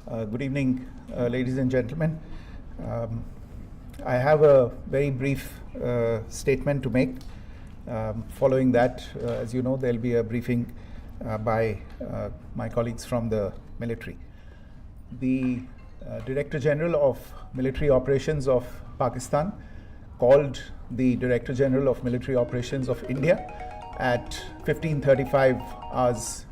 Good evening, ladies and gentlemen. I have a very brief statement to make. Following that, as you know, there'll be a briefing by my colleagues from the military. The Director General of Military Operations of Pakistan called the Director General of Military Operations of India at 15:35 hours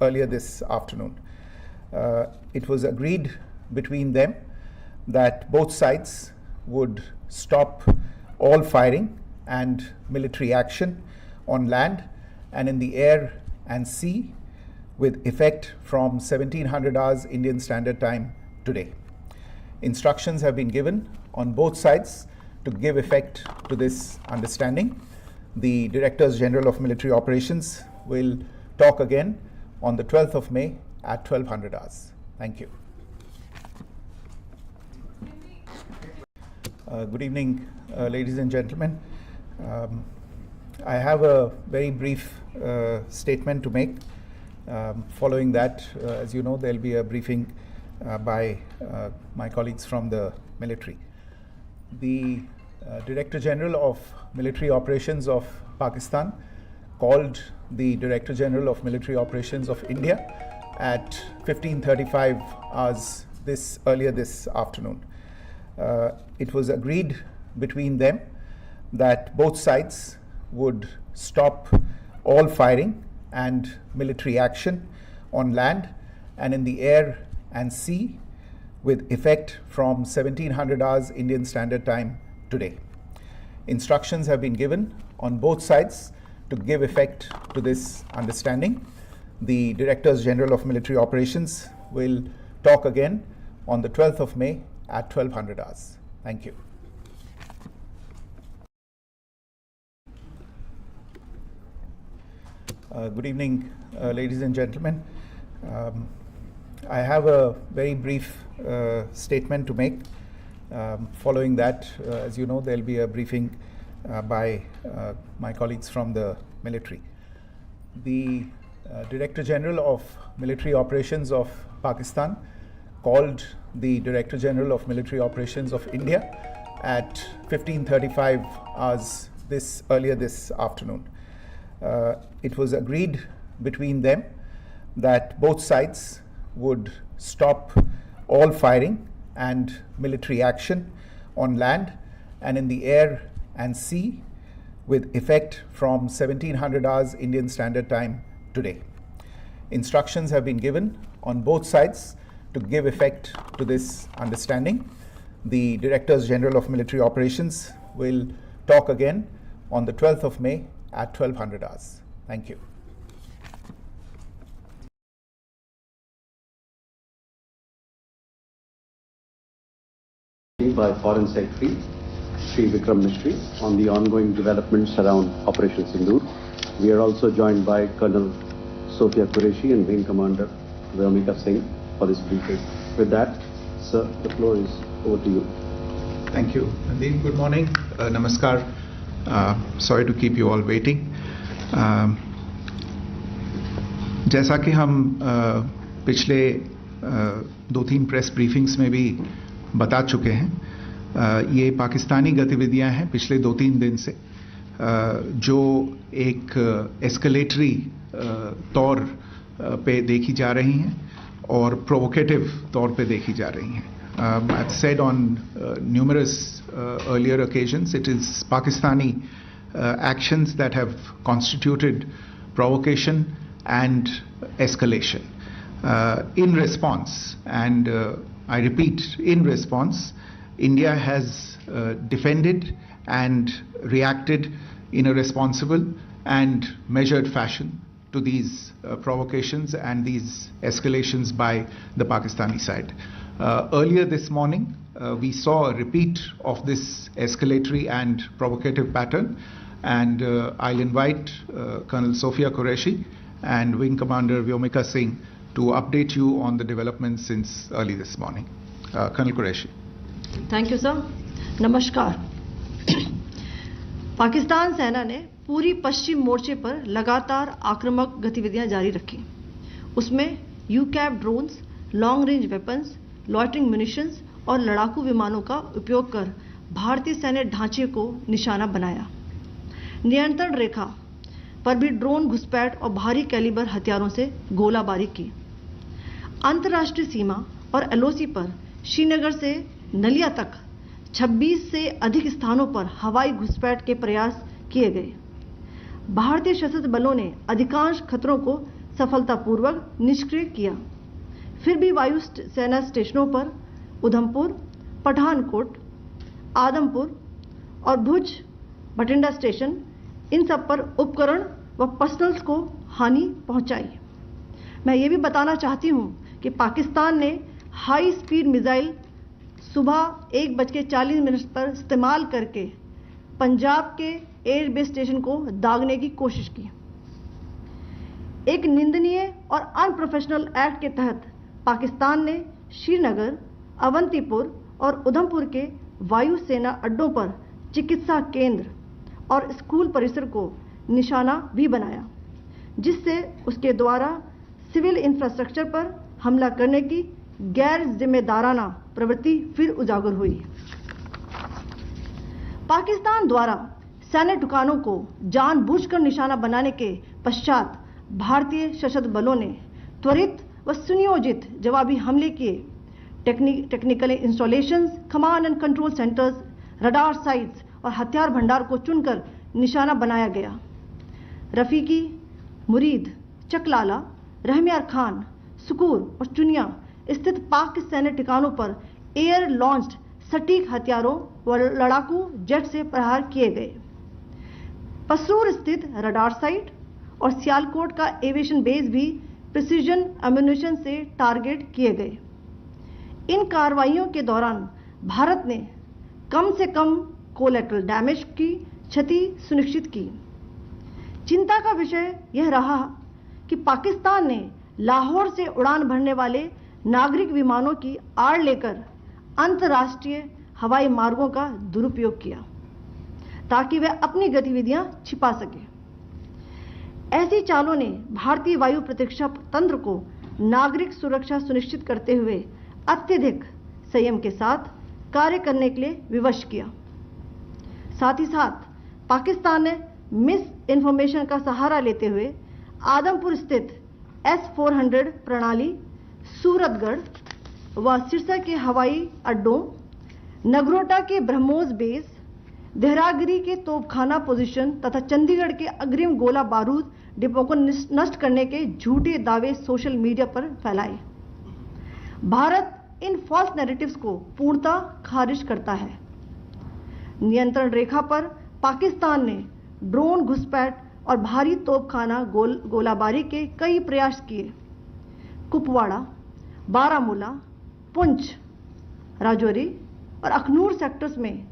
earlier this afternoon. It was agreed between them that both sides would stop all firing and military action on land and in the air and sea with effect from 1700 hours Indian Standard Time today. Instructions have been given on both sides to give effect to this understanding. The Directors General of Military Operations will talk again on the 12th of May at 1200 hours. Thank you. Good evening, ladies and gentlemen. I have a very brief statement to make. Following that, as you know, there'll be a briefing by my colleagues from the military. The Director General of Military Operations of Pakistan called the Director General of Military Operations of India at 15:35 hours earlier this afternoon. It was agreed between them that both sides would stop all firing and military action on land and in the air and sea with effect from 1700 hours Indian Standard Time today. Instructions have been given on both sides to give effect to this understanding. The Directors General of Military Operations will talk again on the 12th of May at 1200 hours. Thank you. Good evening, ladies and gentlemen. I have a very brief statement to make. Following that, as you know, there'll be a briefing by my colleagues from the military. The Director General of Military Operations of Pakistan called the Director General of Military Operations of India at 15:35 hours earlier this afternoon. It was agreed between them that both sides would stop all firing and military action on land and in the air and sea with effect from 1700 hours Indian Standard Time today. Instructions have been given on both sides to give effect to this understanding. The Directors General of Military Operations will talk again on the 12th of May at 1200 hours. Thank you. By Foreign Secretary Shri Vikrama on the ongoing developments around Operation Sindoor. We are also joined by Colonel Sophia Qureshi and Wing Commander Vikrama Singh for this briefing. With that, sir, the floor is over to you. Thank you, Nadeem. Good morning. Namaskar. Sorry to keep you all waiting. जैसा कि हम पिछले 2-3 press briefings में भी बता चुके हैं, ये पाकिस्तानी गतिविधियां हैं पिछले 2-3 दिन से, जो एक एस्केलेटरी तौर पे देखी जा रही हैं और प्रोवोकेटिव तौर पे देखी जा रही हैं. I've said on numerous earlier occasions, it is Pakistani actions that have constituted provocation and escalation. In response, and I repeat, in response, India has defended and reacted in a responsible and measured fashion to these provocations and these escalations by the Pakistani side. Earlier this morning, we saw a repeat of this escalatory and provocative pattern, and I'll invite Colonel Sophia Qureshi and Wing Commander Vikrama Singh to update you on the developments since early this morning. Colonel Qureshi. Thank you, sir. Namaskar. Pakistan सेना ने पूरी पश्चिम मोर्चे पर लगातार आक्रामक गतिविधियां जारी रखी. उसमें यूकैप drones, long range weapons, loitering munitions और लड़ाकू विमानों का उपयोग कर भारतीय सैन्य ढांचे को निशाना बनाया। नियंत्रण रेखा पर भी ड्रोन घुसपैठ और भारी कैलिबर हथियारों से गोलाबारी की। अंतर्राष्ट्रीय सीमा और एलओसी पर श्रीनगर से नलिया तक 26 से अधिक स्थानों पर हवाई घुसपैठ के प्रयास किए गए। भारतीय सशस्त्र बलों ने अधिकांश खतरों को सफलतापूर्वक निष्क्रिय किया। फिर भी वायु सेना स्टेशनों पर उधमपुर, पठानकोट, आदमपुर और भुज बठिंडा स्टेशन, इन सब पर उपकरण व पर्सनल्स को हानि पहुंचाई। मैं ये भी बताना चाहती हूं कि पाकिस्तान ने हाई स्पीड मिसाइल सुबह 1:40 पर इस्तेमाल करके पंजाब के एयरबेस स्टेशन को दागने की कोशिश की। एक निंदनीय और अनप्रोफेशनल एक्ट के तहत पाकिस्तान ने श्रीनगर, अवंतीपुर और उधमपुर के वायु सेना अड्डों पर चिकित्सा केंद्र और स्कूल परिसर को निशाना भी बनाया, जिससे उसके द्वारा सिविल इंफ्रास्ट्रक्चर पर हमला करने की गैर जिम्मेदाराना प्रवृत्ति फिर उजागर हुई। पाकिस्तान द्वारा सैन्य ठिकानों को जानबूझकर निशाना बनाने के पश्चात भारतीय सशस्त्र बलों ने त्वरित व सुनियोजित जवाबी हमले किए। Technical installations, command and control centres, radar sites और हथियार भंडार को चुनकर निशाना बनाया गया। रफीकी, मुरीद, चकलाला, रहमियार खान, सुकूर और चुनिया स्थित पाक सैन्य ठिकानों पर एयर लॉन्च्ड सटीक हथियारों व लड़ाकू जेट से प्रहार किए गए। पसरूर स्थित रडार साइट और सियालकोट का एविएशन बेस भी प्रिसीजन एम्यूनिशन से टारगेट किए गए। इन कार्रवाइयों के दौरान भारत ने कम से कम कोलैटरल डैमेज की क्षति सुनिश्चित की। चिंता का विषय यह रहा कि पाकिस्तान ने लाहौर से उड़ान भरने वाले नागरिक विमानों की आड़ लेकर अंतर्राष्ट्रीय हवाई मार्गों का दुरुपयोग किया ताकि वह अपनी गतिविधियां छिपा सके। ऐसी चालों ने भारतीय वायु प्रतिरक्षा तंत्र को नागरिक सुरक्षा सुनिश्चित करते हुए अत्यधिक संयम के साथ कार्य करने के लिए विवश किया। साथ ही साथ पाकिस्तान ने मिस इन्फॉर्मेशन का सहारा लेते हुए आदमपुर स्थित S-400 प्रणाली, सूरतगढ़ व सिरसा के हवाई अड्डों, नगरोटा के ब्रह्मोस बेस, देहरागिरी के तोपखाना पोजीशन तथा चंडीगढ़ के अग्रिम गोला बारूद डिपो को नष्ट करने के झूठे दावे सोशल मीडिया पर फैलाए। भारत इन फॉल्स नैरेटिव्स को पूर्णतः खारिज करता है। नियंत्रण रेखा पर पाकिस्तान ने ड्रोन घुसपैठ और भारी तोपखाना गोलाबारी के कई प्रयास किए। कुपवाड़ा, बारामूला, पुंछ, राजौरी और अखनूर सेक्टर्स में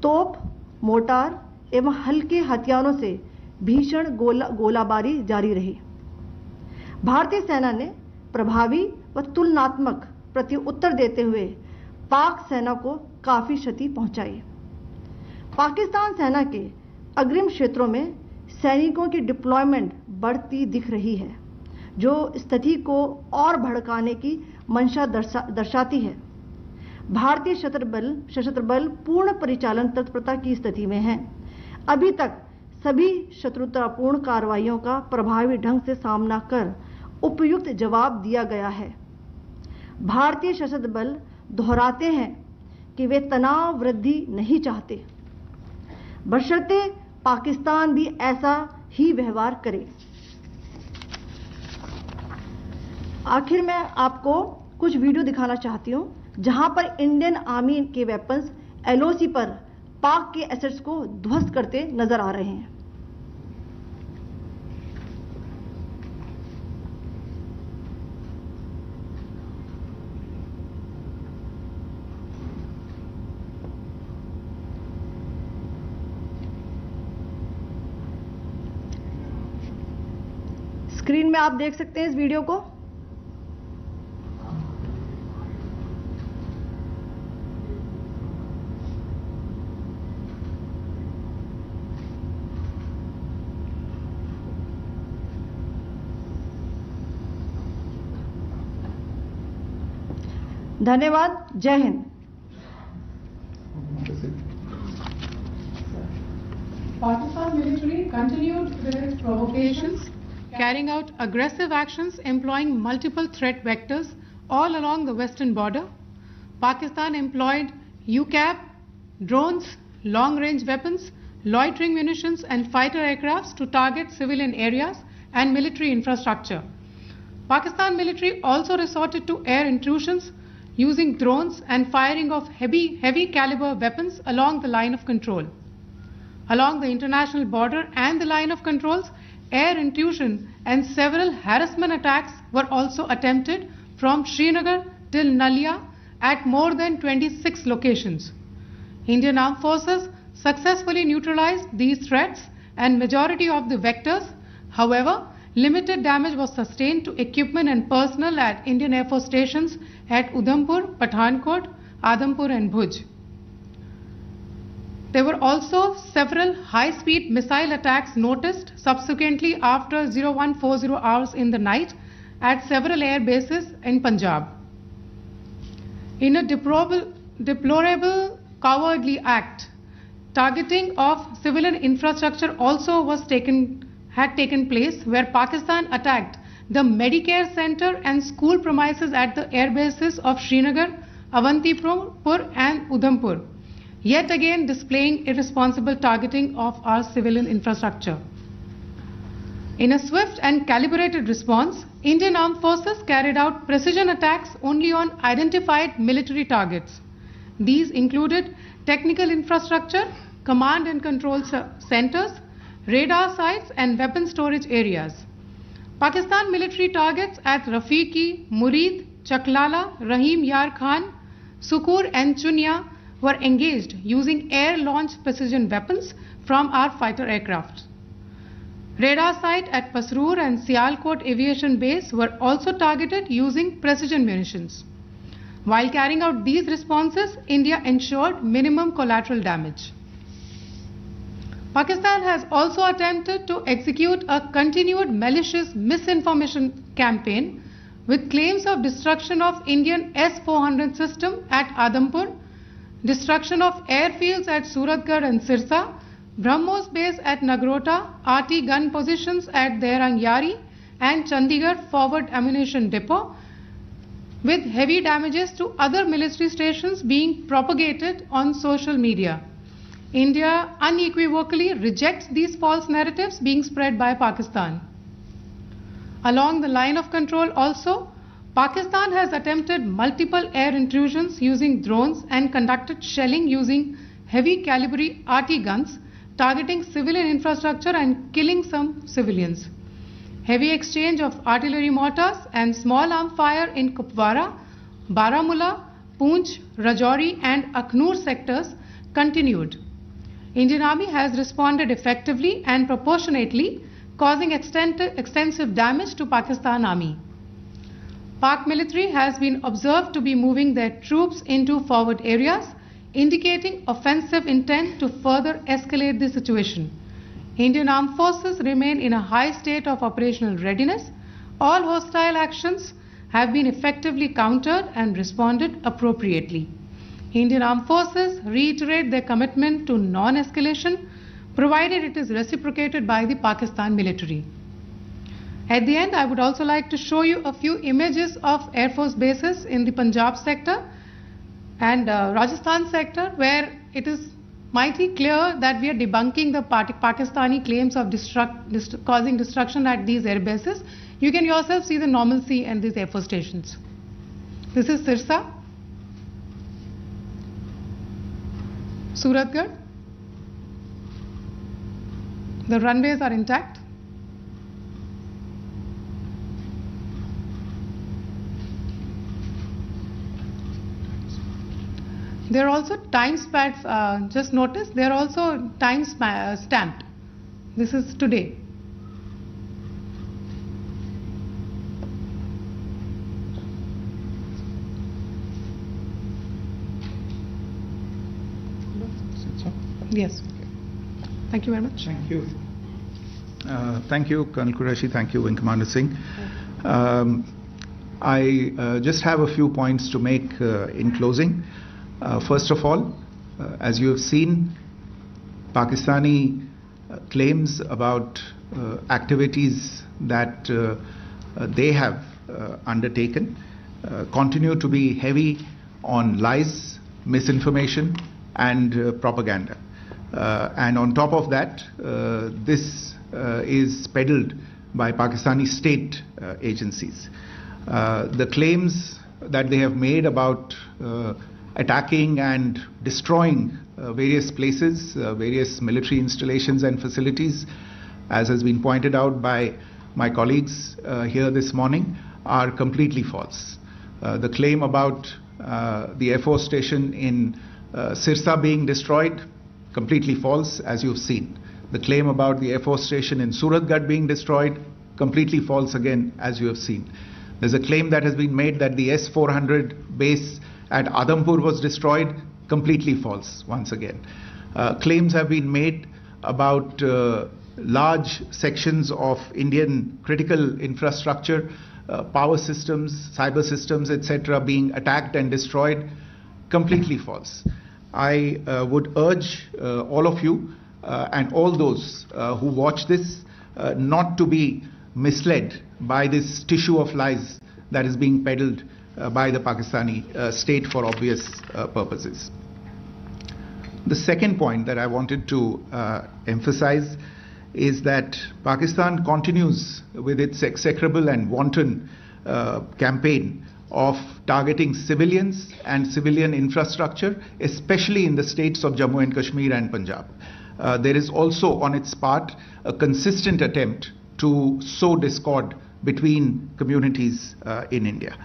तोप, मोर्टार एवं हल्के हथियारों से भीषण गोलाबारी जारी रही। भारतीय सेना ने प्रभावी व तुलनात्मक प्रत्युत्तर देते हुए पाक सेना को काफी क्षति पहुंचाई। पाकिस्तान सेना के अग्रिम क्षेत्रों में सैनिकों की डिप्लॉयमेंट बढ़ती दिख रही है, जो स्थिति को और भड़काने की मंशा दर्शाती है। भारतीय सशस्त्र बल पूर्ण परिचालन तत्परता की स्थिति में हैं। अभी तक सभी शत्रुतापूर्ण कार्रवाइयों का प्रभावी ढंग से सामना कर उपयुक्त जवाब दिया गया है। भारतीय सशस्त्र बल दोहराते हैं कि वे तनाव वृद्धि नहीं चाहते, बशर्ते पाकिस्तान भी ऐसा ही व्यवहार करे। आखिर में आपको कुछ वीडियो दिखाना चाहती हूं जहां पर इंडियन आर्मी के वेपन्स एलओसी पर पाक के एसेट्स को ध्वस्त करते नजर आ रहे हैं। स्क्रीन में आप देख सकते हैं इस वीडियो को। धन्यवाद। जय Hind. Pakistan military continued their provocations, carrying out aggressive actions employing multiple threat vectors all along the western border. Pakistan employed UCAV, drones, long-range weapons, loitering munitions and fighter aircrafts to target civilian areas and military infrastructure. Pakistan military also resorted to air intrusions using drones and firing of heavy caliber weapons along the line of control. Along the international border and the line of controls, air intrusion and several harassment attacks were also attempted from Srinagar till Nalia at more than 26 locations. Indian Armed Forces successfully neutralized these threats and majority of the vectors. However, limited damage was sustained to equipment and personnel at Indian Air Force stations at Udhampur, Pathankot, Adhampur and Bhuj. There were also several high-speed missile attacks noticed subsequently after 0140 hours in the night at several air bases in Punjab. In a deplorable cowardly act, targeting of civilian infrastructure also had taken place, where Pakistan attacked the Medicare center and school premises at the air bases of Srinagar, Avantipur and Udhampur, yet again displaying irresponsible targeting of our civilian infrastructure. In a swift and calibrated response, Indian Armed Forces carried out precision attacks only on identified military targets. These included technical infrastructure, command and control centers, radar sites and weapon storage areas. Pakistan military targets at Rafiqi, Murid, Chaklala, Rahim Yar Khan, Sukur and Chunya were engaged using air-launched precision weapons from our fighter aircraft. Radar site at Pasroor and Sialkot Aviation Base were also targeted using precision munitions. While carrying out these responses, India ensured minimum collateral damage. Pakistan has also attempted to execute a continued malicious misinformation campaign with claims of destruction of Indian S-400 system at Adhampur, destruction of airfields at Suratgarh and Sirsa, BrahMos base at Nagrota, RT gun positions at Derang Yari and Chandigarh forward ammunition depot, with heavy damages to other military stations being propagated on social media. India unequivocally rejects these false narratives being spread by Pakistan. Along the line of control also, Pakistan has attempted multiple air intrusions using drones and conducted shelling using heavy caliber RT guns, targeting civilian infrastructure and killing some civilians. Heavy exchange of artillery mortars and small arm fire in Kupwara, Baramulla, Poonch, Rajouri and Akhnur sectors continued. Indian Army has responded effectively and proportionately, causing extensive damage to Pakistan Army. Pak military has been observed to be moving their troops into forward areas, indicating offensive intent to further escalate the situation. Indian Armed Forces remain in a high state of operational readiness. All hostile actions have been effectively countered and responded appropriately. Indian Armed Forces reiterate their commitment to non-escalation, provided it is reciprocated by the Pakistan military. At the end, I would also like to show you a few images of Air Force bases in the Punjab sector and Rajasthan sector, where it is mighty clear that we are debunking the Pakistani claims of causing destruction at these air bases. You can yourself see the normalcy in these Air Force stations. This is Sirsa, Suratgarh. The runways are intact. There are also time stamps, just notice, there are also time stamped. This is today. Yes. Thank you very much. Thank you. Thank you, Colonel Qureshi. Thank you, Wing Commander Singh. I just have a few points to make in closing. First of all, as you have seen, Pakistani claims about activities that they have undertaken continue to be heavy on lies, misinformation, and propaganda. And on top of that, this is peddled by Pakistani state agencies. The claims that they have made about attacking and destroying various places, various military installations and facilities, as has been pointed out by my colleagues here this morning, are completely false. The claim about the Air Force station in Sirsa being destroyed, completely false, as you've seen. The claim about the Air Force station in Suratgarh being destroyed, completely false again, as you have seen. There's a claim that has been made that the S-400 base at Adampur was destroyed, completely false once again. Claims have been made about large sections of Indian critical infrastructure, power systems, cyber systems, etc. being attacked and destroyed, completely false. I would urge all of you and all those who watch this not to be misled by this tissue of lies that is being peddled by the Pakistani state for obvious purposes. The second point that I wanted to emphasize is that Pakistan continues with its execrable and wanton campaign of targeting civilians and civilian infrastructure, especially in the states of Jammu and Kashmir and Punjab. There is also on its part a consistent attempt to sow discord between communities in India.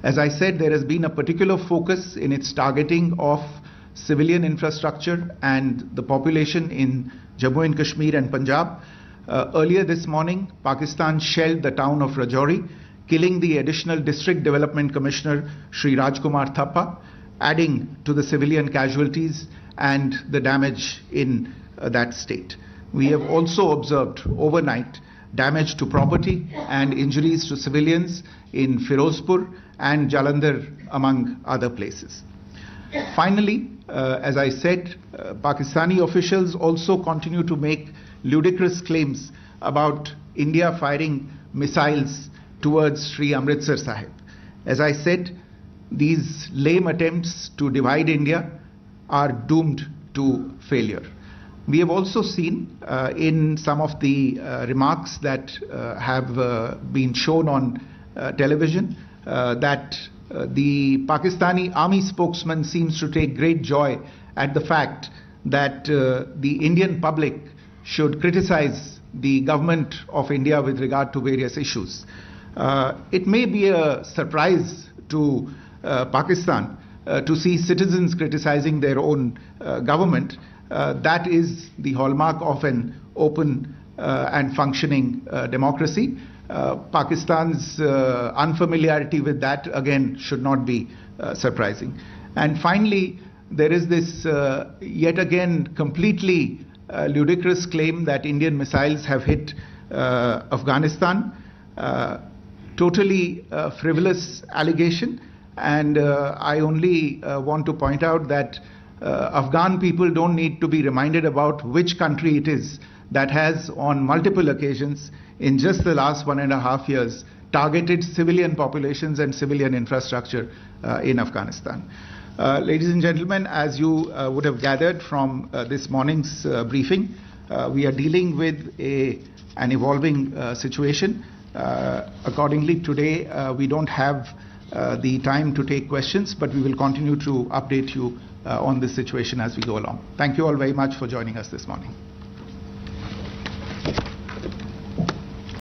As I said, there has been a particular focus in its targeting of civilian infrastructure and the population in Jammu and Kashmir and Punjab. Earlier this morning, Pakistan shelled the town of Rajouri, killing the additional District Development Commissioner, Shri Rajkumar Thappa, adding to the civilian casualties and the damage in that state. We have also observed overnight damage to property and injuries to civilians in Firozpur and Jalandhar, among other places. Finally, as I said, Pakistani officials also continue to make ludicrous claims about India firing missiles towards Sri Amritsar Sahib. As I said, these lame attempts to divide India are doomed to failure. We have also seen in some of the remarks that have been shown on television that the Pakistani army spokesman seems to take great joy at the fact that the Indian public should criticize the government of India with regard to various issues. It may be a surprise to Pakistan to see citizens criticizing their own government. That is the hallmark of an open and functioning democracy. Pakistan's unfamiliarity with that, again, should not be surprising. And finally, there is this yet again completely ludicrous claim that Indian missiles have hit Afghanistan. Totally frivolous allegation, and I only want to point out that Afghan people don't need to be reminded about which country it is that has on multiple occasions in just the last 1.5 years targeted civilian populations and civilian infrastructure in Afghanistan. Ladies and gentlemen, as you would have gathered from this morning's briefing, we are dealing with an evolving situation. Accordingly, today we don't have the time to take questions, but we will continue to update you on this situation as we go along. Thank you all very much for joining us this morning.